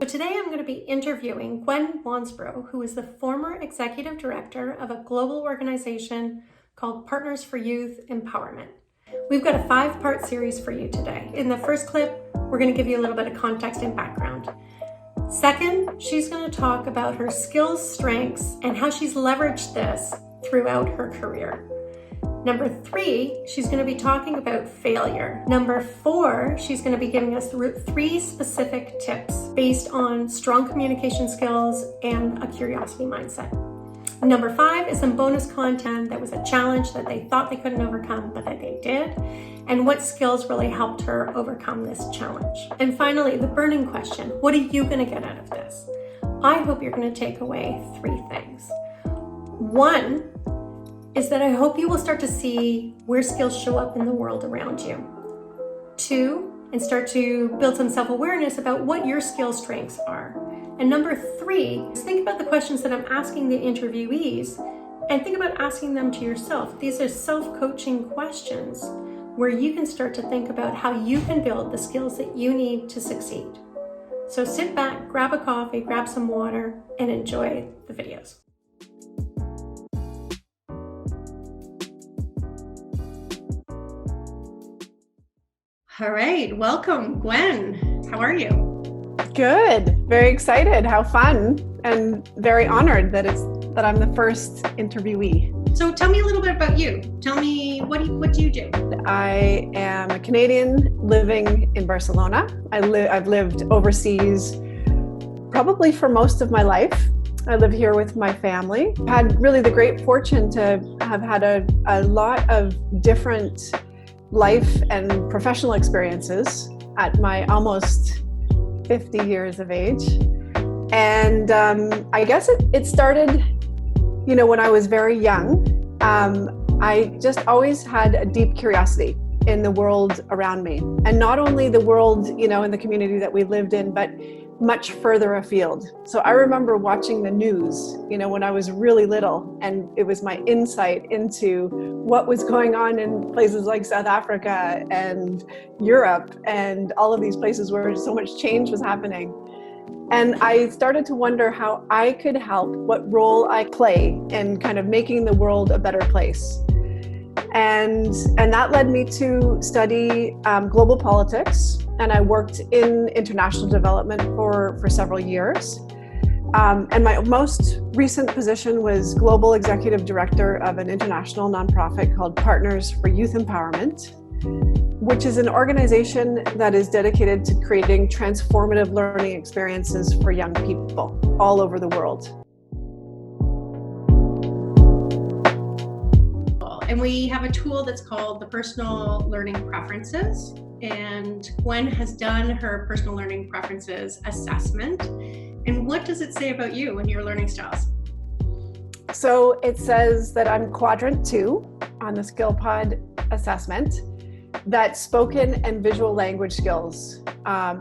So today I'm going to be interviewing Gwyn Wansbrough, who is the former executive director of a global organization called Partners for Youth Empowerment. We've got a 5-part series for you today. In the first clip, we're going to give you a little bit of context and background. Second, she's going to talk about her skills, strengths, and how she's leveraged this throughout her career. Number 3, she's going to be talking about failure. Number 4, she's going to be giving us 3 specific tips based on strong communication skills and a curiosity mindset. Number 5 is some bonus content that was a challenge that they thought they couldn't overcome, but that they did, and what skills really helped her overcome this challenge. And finally, the burning question: what are you going to get out of this? I hope you're going to take away 3 things. 1 is that I hope you will start to see where skills show up in the world around you. 2, and start to build some self-awareness about what your skill strengths are. And number 3 is think about the questions that I'm asking the interviewees and think about asking them to yourself. These are self-coaching questions where you can start to think about how you can build the skills that you need to succeed. So sit back, grab a coffee, grab some water, and enjoy the videos. All right, welcome, Gwyn. How are you? Good. Very excited. How fun, and very honored that I'm the first interviewee. So tell me a little bit about you. Tell me, what do you do? I am a Canadian living in Barcelona. I've lived overseas probably for most of my life. I live here with my family. I've had really the great fortune to have had a lot of different life and professional experiences at my almost 50 years of age. And I guess it started, when I was very young. I just always had a deep curiosity in the world around me. And not only the world, in the community that we lived in, but much further afield. So I remember watching the news, when I was really little, and it was my insight into what was going on in places like South Africa and Europe and all of these places where so much change was happening. And I started to wonder how I could help, what role I play in kind of making the world a better place. And that led me to study global politics, and I worked in international development for several years. And my most recent position was Global Executive Director of an international nonprofit called Partners for Youth Empowerment, which is an organization that is dedicated to creating transformative learning experiences for young people all over the world. And we have a tool that's called the Personal Learning Preferences. And Gwyn has done her Personal Learning Preferences assessment. And what does it say about you and your learning styles? So it says that I'm quadrant 2 on the Skillpod assessment, that spoken and visual language skills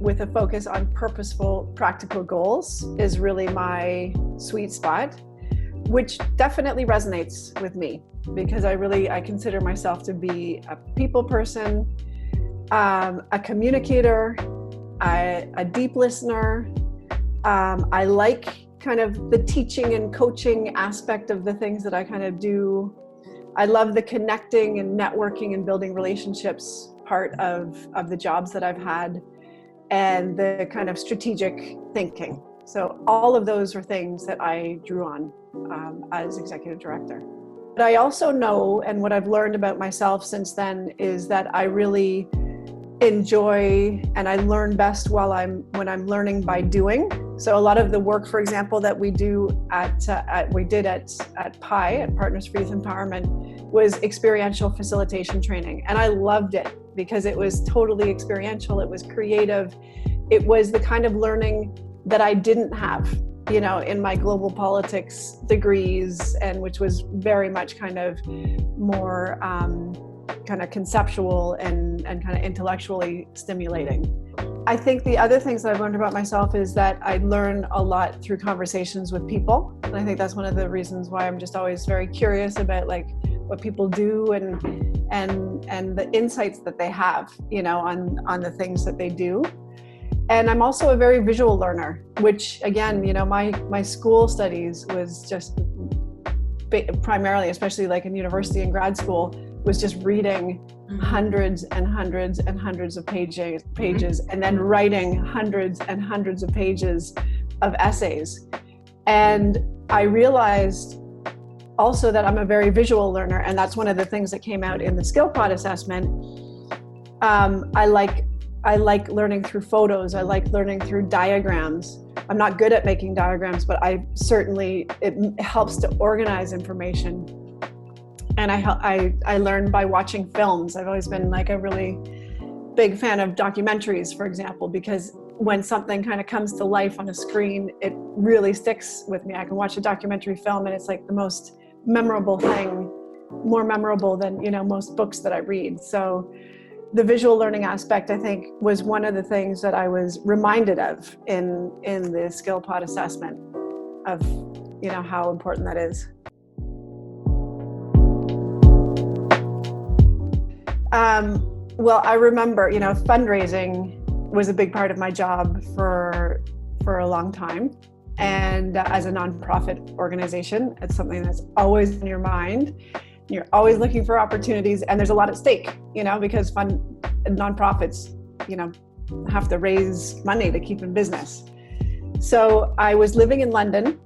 with a focus on purposeful, practical goals is really my sweet spot, which definitely resonates with me because I consider myself to be a people person, a communicator, a deep listener. I like kind of the teaching and coaching aspect of the things that I kind of do. I love the connecting and networking and building relationships part of the jobs that I've had, and the kind of strategic thinking. So all of those are things that I drew on as executive director. But I also know, and what I've learned about myself since then, is that I really enjoy and I learn best when I'm learning by doing. So a lot of the work, for example, that we do at PI, at Partners for Youth Empowerment, was experiential facilitation training. And I loved it because it was totally experiential. It was creative. It was the kind of learning that I didn't have, in my global politics degrees, and which was very much kind of more kind of conceptual and kind of intellectually stimulating. I think the other things that I've learned about myself is that I learn a lot through conversations with people. And I think that's one of the reasons why I'm just always very curious about what people do and the insights that they have, on the things that they do. And I'm also a very visual learner, which again, my school studies was just primarily, especially like in university and grad school, was just reading hundreds and hundreds and hundreds of pages, and then writing hundreds and hundreds of pages of essays. And I realized also that I'm a very visual learner, and that's one of the things that came out in the Skillpod assessment. I like learning through photos. I like learning through diagrams. I'm not good at making diagrams, but it helps to organize information. And I learn by watching films. I've always been like a really big fan of documentaries, for example, because when something kind of comes to life on a screen, it really sticks with me. I can watch a documentary film and it's like the most memorable thing, more memorable than, most books that I read. So the visual learning aspect, I think, was one of the things that I was reminded of in the Skillpod assessment of, how important that is. Well, I remember, fundraising was a big part of my job for a long time. And as a nonprofit organization, it's something that's always in your mind. You're always looking for opportunities, and there's a lot at stake, because nonprofits, have to raise money to keep in business. So I was living in London,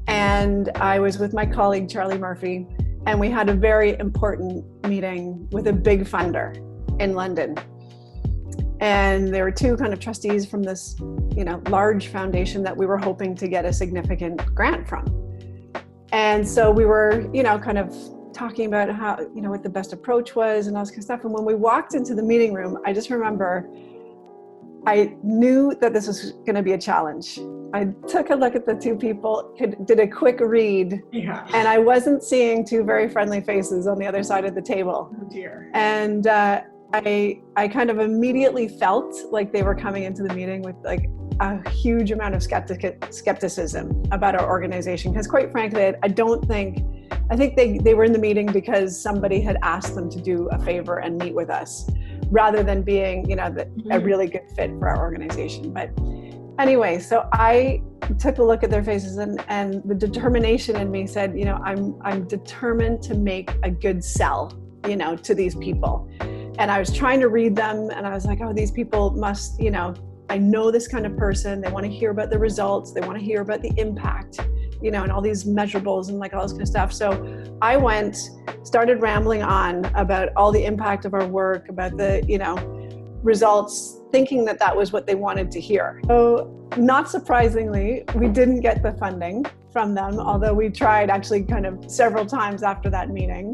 and I was with my colleague, Charlie Murphy, and we had a very important meeting with a big funder in London. And there were two kind of trustees from this, large foundation that we were hoping to get a significant grant from. And so we were, kind of talking about how, what the best approach was and all this kind of stuff. And when we walked into the meeting room, I just remember I knew that this was going to be a challenge. I took a look at the two people, did a quick read, and I wasn't seeing two very friendly faces on the other side of the table. Oh dear. And I kind of immediately felt like they were coming into the meeting with like a huge amount of skepticism about our organization. Because quite frankly, I think they were in the meeting because somebody had asked them to do a favor and meet with us, rather than being, a really good fit for our organization. But anyway, so I took a look at their faces, and the determination in me said, I'm determined to make a good sell, to these people. And I was trying to read them, and I was like, oh, these people must, I know this kind of person. They want to hear about the results. They want to hear about the impact, and all these measurables and like all this kind of stuff. So I started rambling on about all the impact of our work, about the, results, thinking that was what they wanted to hear. So not surprisingly, we didn't get the funding from them, although we tried actually kind of several times after that meeting.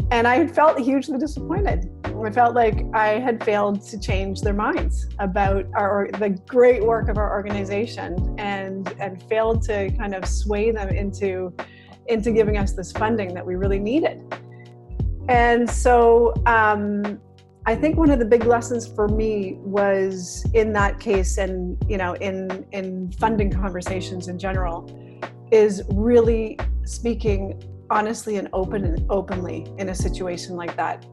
And I felt hugely disappointed. I felt like I had failed to change their minds about the great work of our organization, and failed to kind of sway them into giving us this funding that we really needed. And so I think one of the big lessons for me was in that case, and in funding conversations in general, is really speaking honestly and openly in a situation like that,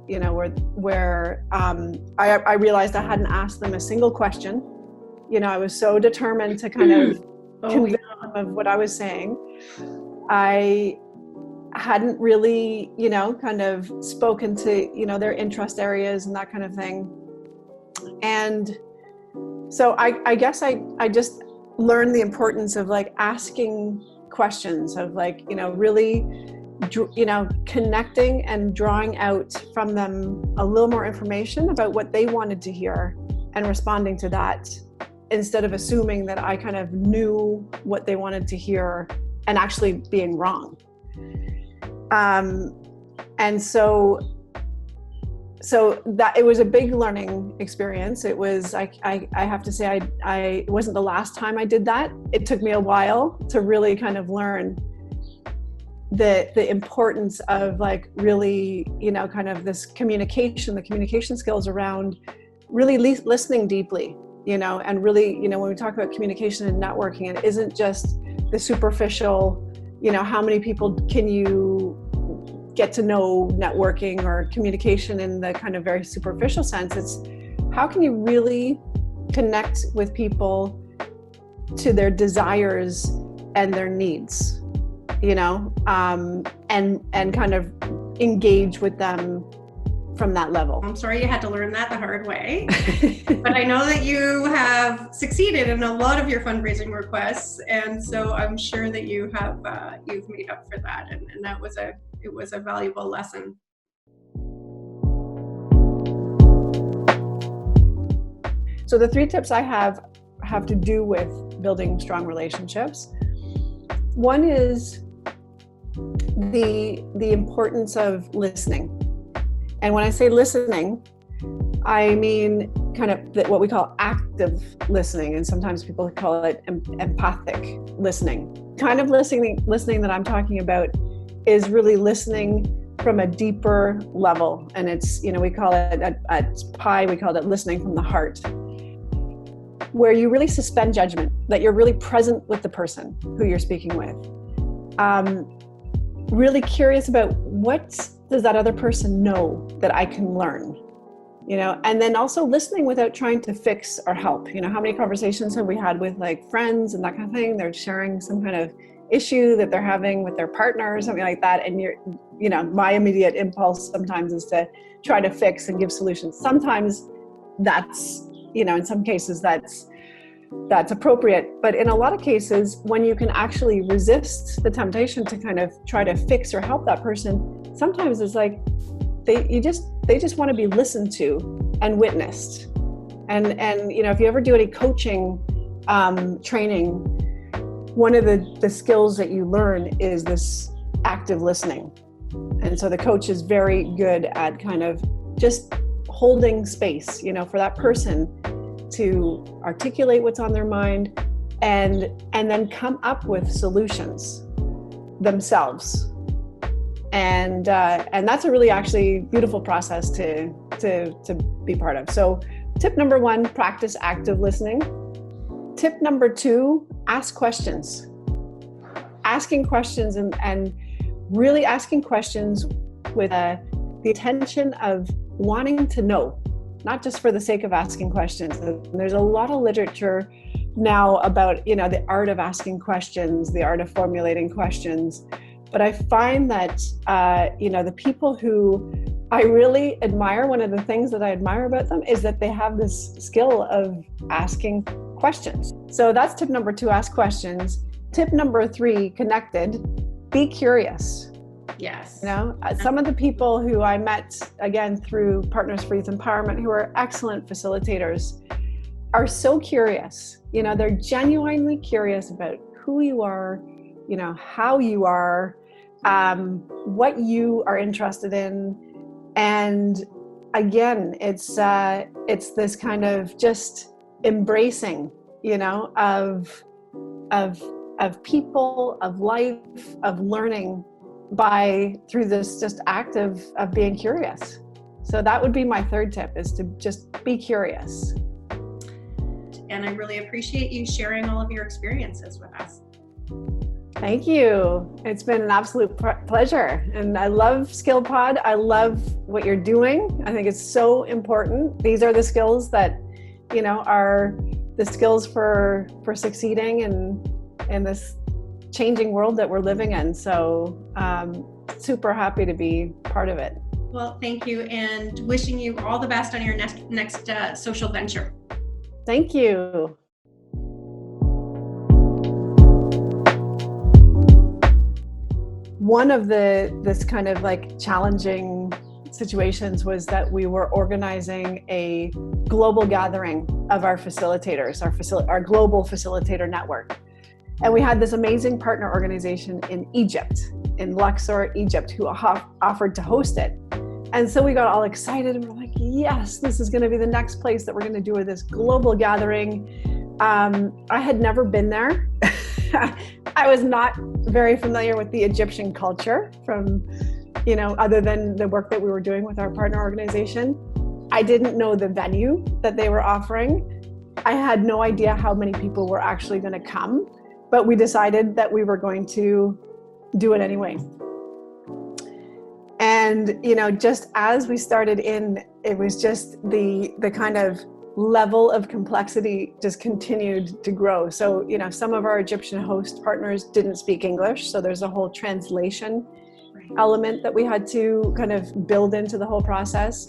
where I realized I hadn't asked them a single question. I was so determined to kind of convince them of what I was saying. I hadn't really, kind of spoken to, their interest areas and that kind of thing. And so I guess I just learned the importance of like asking questions, of like, really connecting and drawing out from them a little more information about what they wanted to hear, and responding to that, instead of assuming that I kind of knew what they wanted to hear and actually being wrong. And so that it was a big learning experience. It was, I have to say, it wasn't the last time I did that. It took me a while to really kind of learn the importance of like really, kind of this the communication skills around really listening deeply, and really, when we talk about communication and networking, it isn't just the superficial, how many people can you get to know networking or communication in the kind of very superficial sense. It's how can you really connect with people to their desires and their needs, and kind of engage with them from that level. I'm sorry you had to learn that the hard way, but I know that you have succeeded in a lot of your fundraising requests, and so I'm sure that you have you've made up for that, and that was a valuable lesson. So the 3 tips I have to do with building strong relationships. One is the importance of listening. And when I say listening, I mean kind of what we call active listening, and sometimes people call it empathic listening. Kind of listening that I'm talking about is really listening from a deeper level, and it's, we call it at PI, we call it listening from the heart, where you really suspend judgment, that you're really present with the person who you're speaking with. Really curious about what does that other person know that I can learn, and then also listening without trying to fix or help. How many conversations have we had with like friends and that kind of thing? They're sharing some kind of issue that they're having with their partner or something like that. And my immediate impulse sometimes is to try to fix and give solutions. Sometimes that's, in some cases that's appropriate. But in a lot of cases, when you can actually resist the temptation to kind of try to fix or help that person, sometimes it's like they just want to be listened to and witnessed. And if you ever do any coaching training, one of the skills that you learn is this active listening. And so the coach is very good at kind of just holding space, for that person to articulate what's on their mind and then come up with solutions themselves. And that's a really actually beautiful process to be part of. So tip number 1, practice active listening. Tip number 2, ask questions. Asking questions and really asking questions with the intention of wanting to know, not just for the sake of asking questions. There's a lot of literature now about, the art of asking questions, the art of formulating questions. But I find that, the people who I really admire, one of the things that I admire about them is that they have this skill of asking questions. So that's tip number 2, ask questions. Tip number 3, connected, be curious. Yes. Some of the people who I met, again, through Partners for Youth Empowerment, who are excellent facilitators, are so curious. They're genuinely curious about who you are, how you are, what you are interested in. And again, it's this kind of just embracing, of people, of life, of learning through this just act of being curious. So that would be my 3rd tip, is to just be curious. And I really appreciate you sharing all of your experiences with us. Thank you. It's been an absolute pleasure. And I love Skillpod. I love what you're doing. I think it's so important. These are the skills that, are the skills for succeeding in this changing world that we're living in. So super happy to be part of it. Well, thank you, and wishing you all the best on your next social venture. Thank you. One of this kind of like challenging situations was that we were organizing a global gathering of our facilitators, our global facilitator network. And we had this amazing partner organization in Egypt, in Luxor, Egypt, who offered to host it. And so we got all excited and we're like, yes, this is going to be the next place that we're going to do this global gathering. I had never been there. I was not very familiar with the Egyptian culture from, other than the work that we were doing with our partner organization. I didn't know the venue that they were offering. I had no idea how many people were actually going to come, but we decided that we were going to do it anyway. And, just as we started in, it was just the kind of level of complexity just continued to grow. So, some of our Egyptian host partners didn't speak English. So there's a whole translation element that we had to kind of build into the whole process.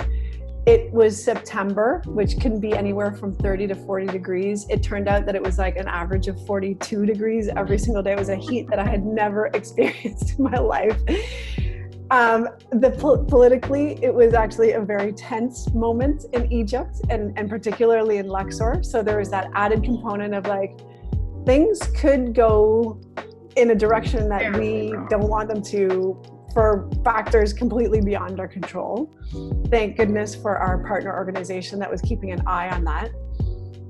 It was September, which can be anywhere from 30 to 40 degrees. It turned out that it was like an average of 42 degrees every single day. It was a heat that I had never experienced in my life. Politically, it was actually a very tense moment in Egypt and particularly in Luxor. So there was that added component of like, things could go in a direction that we don't want them to, for factors completely beyond our control. Thank goodness for our partner organization that was keeping an eye on that.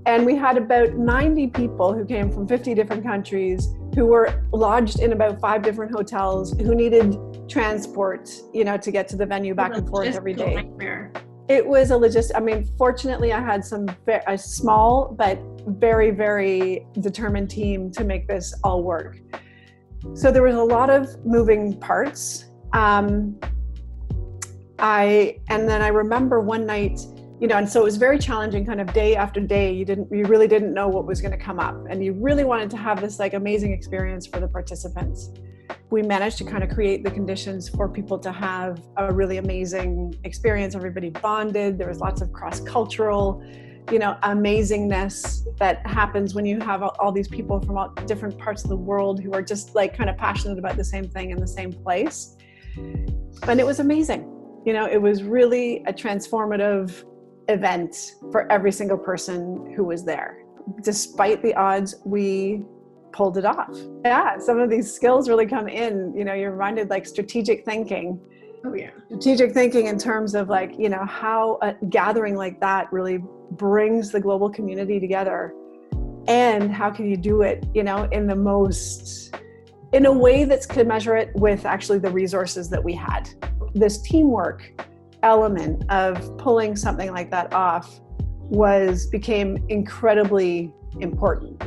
And we had about 90 people who came from 50 different countries who were lodged in about 5 different hotels who needed transport, to get to the venue back and forth every day. Nightmare. It was fortunately I had a small but very, very determined team to make this all work. So there was a lot of moving parts. And then I remember one night, and so it was very challenging kind of day after day. You really didn't know what was going to come up, and you really wanted to have this like amazing experience for the participants. We managed to kind of create the conditions for people to have a really amazing experience. Everybody bonded. There was lots of cross-cultural, amazingness that happens when you have all these people from all different parts of the world who are just like kind of passionate about the same thing in the same place. And it was amazing. It was really a transformative event for every single person who was there. Despite the odds, we pulled it off. Yeah, some of these skills really come in. You're reminded like strategic thinking. Oh yeah. Strategic thinking in terms of like, how a gathering like that really brings the global community together, and how can you do it, in a way that's commensurate with actually the resources that we had. This teamwork element of pulling something like that off became incredibly important,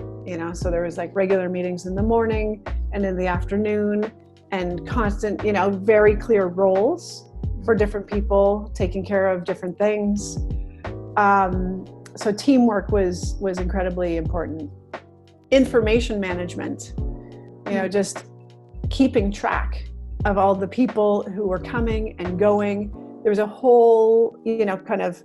so there was like regular meetings in the morning and in the afternoon, and constant, very clear roles for different people taking care of different things. So teamwork was incredibly important. Information management, just keeping track of all the people who were coming and going. There was a whole, kind of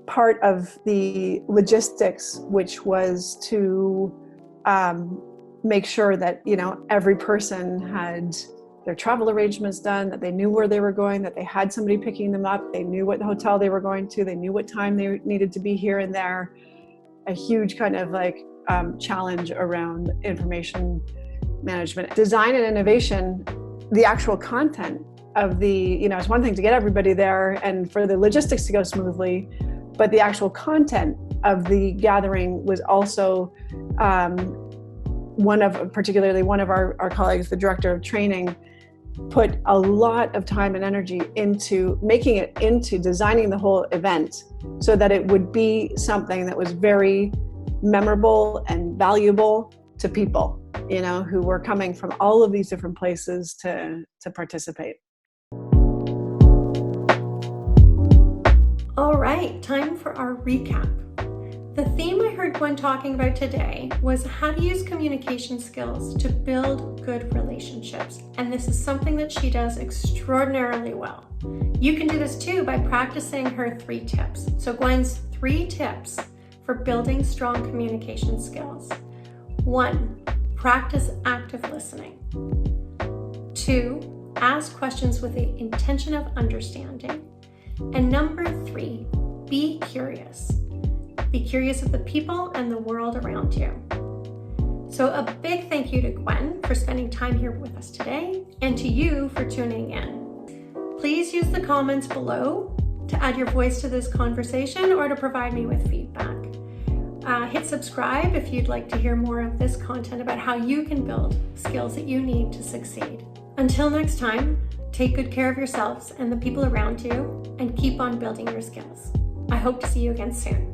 part of the logistics, which was to make sure that, every person had their travel arrangements done, that they knew where they were going, that they had somebody picking them up, they knew what hotel they were going to, they knew what time they needed to be here and there. A huge kind of like challenge around information management. Design and innovation, the actual content of the, it's one thing to get everybody there and for the logistics to go smoothly, but the actual content of the gathering was also particularly one of our colleagues, the director of training, put a lot of time and energy into making it into designing the whole event so that it would be something that was very memorable and valuable to people, who were coming from all of these different places to participate. All right, time for our recap. The theme I heard Gwyn talking about today was how to use communication skills to build good relationships. And this is something that she does extraordinarily well. You can do this too by practicing her 3 tips. So Gwyn's 3 tips for building strong communication skills. 1, practice active listening. 2, ask questions with the intention of understanding. And number 3, be curious. Be curious of the people and the world around you. So a big thank you to Gwyn for spending time here with us today, and to you for tuning in. Please use the comments below to add your voice to this conversation or to provide me with feedback. Hit subscribe if you'd like to hear more of this content about how you can build skills that you need to succeed. Until next time, take good care of yourselves and the people around you, and keep on building your skills. I hope to see you again soon.